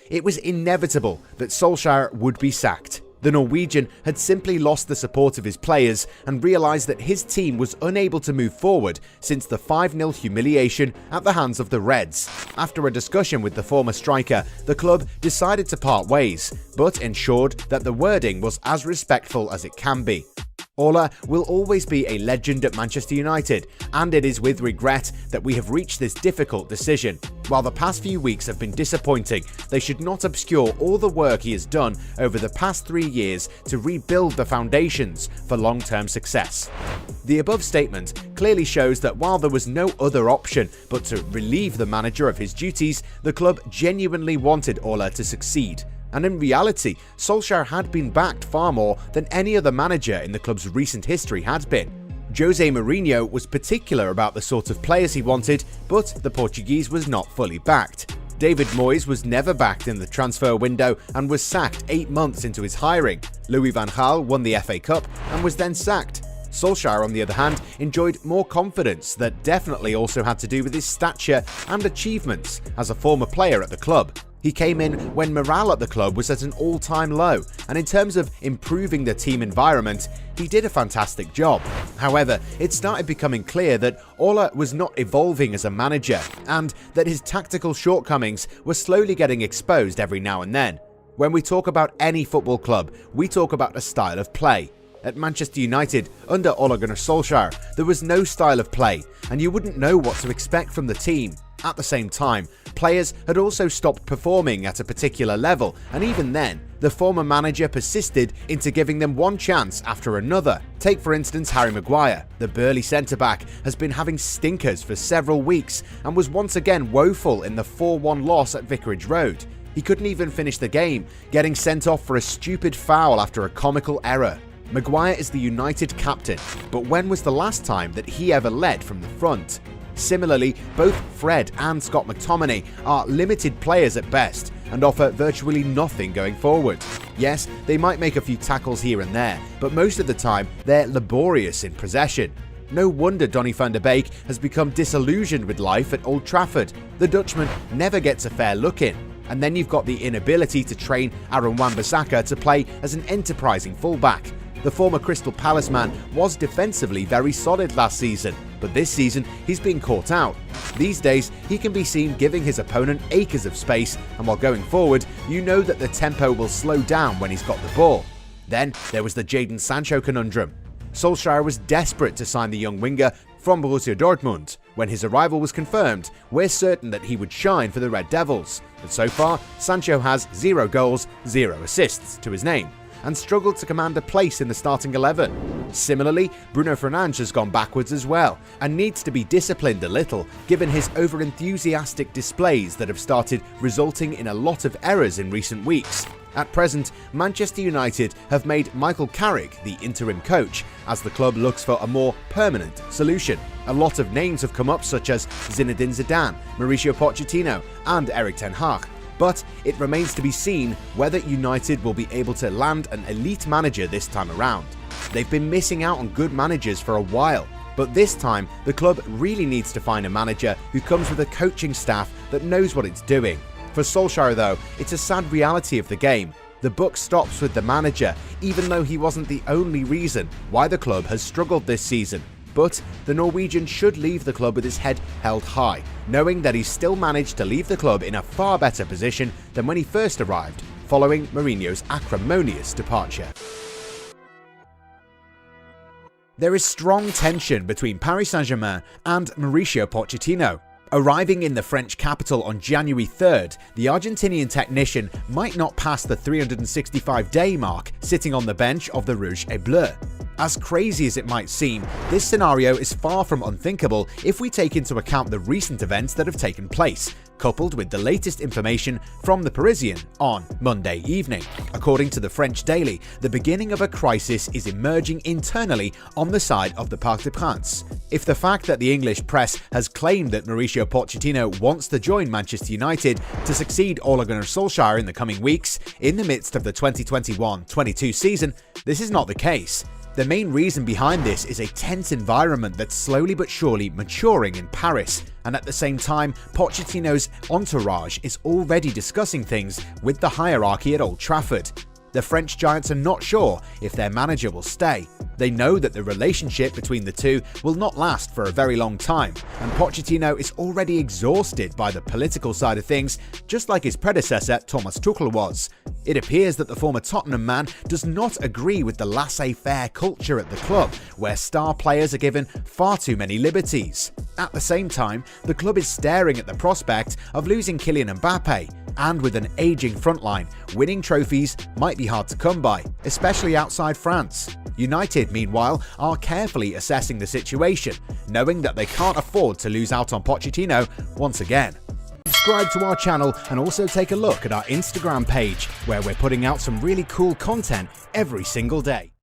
It was inevitable that Solskjaer would be sacked. The Norwegian had simply lost the support of his players and realised that his team was unable to move forward since the 5-0 humiliation at the hands of the Reds. After a discussion with the former striker, the club decided to part ways, but ensured that the wording was as respectful as it can be. Ole will always be a legend at Manchester United, and it is with regret that we have reached this difficult decision. While the past few weeks have been disappointing, they should not obscure all the work he has done over the past 3 years to rebuild the foundations for long-term success. The above statement clearly shows that while there was no other option but to relieve the manager of his duties, the club genuinely wanted Ole to succeed. And in reality, Solskjaer had been backed far more than any other manager in the club's recent history had been. Jose Mourinho was particular about the sort of players he wanted, but the Portuguese was not fully backed. David Moyes was never backed in the transfer window and was sacked 8 months into his hiring. Louis van Gaal won the FA Cup and was then sacked. Solskjaer, on the other hand, enjoyed more confidence that definitely also had to do with his stature and achievements as a former player at the club. He came in when morale at the club was at an all-time low, and in terms of improving the team environment, he did a fantastic job. However, it started becoming clear that Ole was not evolving as a manager, and that his tactical shortcomings were slowly getting exposed every now and then. When we talk about any football club, we talk about a style of play. At Manchester United, under Ole Gunnar Solskjaer, there was no style of play, and you wouldn't know what to expect from the team. At the same time, players had also stopped performing at a particular level, and even then, the former manager persisted into giving them one chance after another. Take for instance Harry Maguire. The burly centre-back has been having stinkers for several weeks and was once again woeful in the 4-1 loss at Vicarage Road. He couldn't even finish the game, getting sent off for a stupid foul after a comical error. Maguire is the United captain, but when was the last time that he ever led from the front? Similarly, both Fred and Scott McTominay are limited players at best and offer virtually nothing going forward. Yes, they might make a few tackles here and there, but most of the time they're laborious in possession. No wonder Donny van der Beek has become disillusioned with life at Old Trafford. The Dutchman never gets a fair look in. And then you've got the inability to train Aaron Wan-Bissaka to play as an enterprising fullback. The former Crystal Palace man was defensively very solid last season, but this season he's been caught out. These days, he can be seen giving his opponent acres of space, and while going forward, you know that the tempo will slow down when he's got the ball. Then there was the Jadon Sancho conundrum. Solskjaer was desperate to sign the young winger from Borussia Dortmund. When his arrival was confirmed, we're certain that he would shine for the Red Devils. But so far, Sancho has 0 goals, 0 assists to his name, and struggled to command a place in the starting 11. Similarly, Bruno Fernandes has gone backwards as well, and needs to be disciplined a little, given his over-enthusiastic displays that have started resulting in a lot of errors in recent weeks. At present, Manchester United have made Michael Carrick the interim coach, as the club looks for a more permanent solution. A lot of names have come up, such as Zinedine Zidane, Mauricio Pochettino, and Erik ten Hag. But it remains to be seen whether United will be able to land an elite manager this time around. They've been missing out on good managers for a while, but this time the club really needs to find a manager who comes with a coaching staff that knows what it's doing. For Solskjaer though, it's a sad reality of the game. The buck stops with the manager, even though he wasn't the only reason why the club has struggled this season. But the Norwegian should leave the club with his head held high, knowing that he's still managed to leave the club in a far better position than when he first arrived, following Mourinho's acrimonious departure. There is strong tension between Paris Saint Germain and Mauricio Pochettino. Arriving in the French capital on January 3rd, the Argentinian technician might not pass the 365-day mark sitting on the bench of the Rouge et Bleu. As crazy as it might seem, this scenario is far from unthinkable if we take into account the recent events that have taken place, coupled with the latest information from the Parisian on Monday evening. According to the French Daily, the beginning of a crisis is emerging internally on the side of the Parc des Princes. If the fact that the English press has claimed that Mauricio Pochettino wants to join Manchester United to succeed Ole Gunnar Solskjaer in the coming weeks, in the midst of the 2021-22 season, this is not the case. The main reason behind this is a tense environment that's slowly but surely maturing in Paris, and at the same time, Pochettino's entourage is already discussing things with the hierarchy at Old Trafford. The French giants are not sure if their manager will stay. They know that the relationship between the two will not last for a very long time, and Pochettino is already exhausted by the political side of things, just like his predecessor Thomas Tuchel was. It appears that the former Tottenham man does not agree with the laissez-faire culture at the club, where star players are given far too many liberties. At the same time, the club is staring at the prospect of losing Kylian Mbappe, and with an aging frontline, winning trophies might be hard to come by, especially outside France. United, meanwhile, are carefully assessing the situation, knowing that they can't afford to lose out on Pochettino once again. Subscribe to our channel and also take a look at our Instagram page, where we're putting out some really cool content every single day.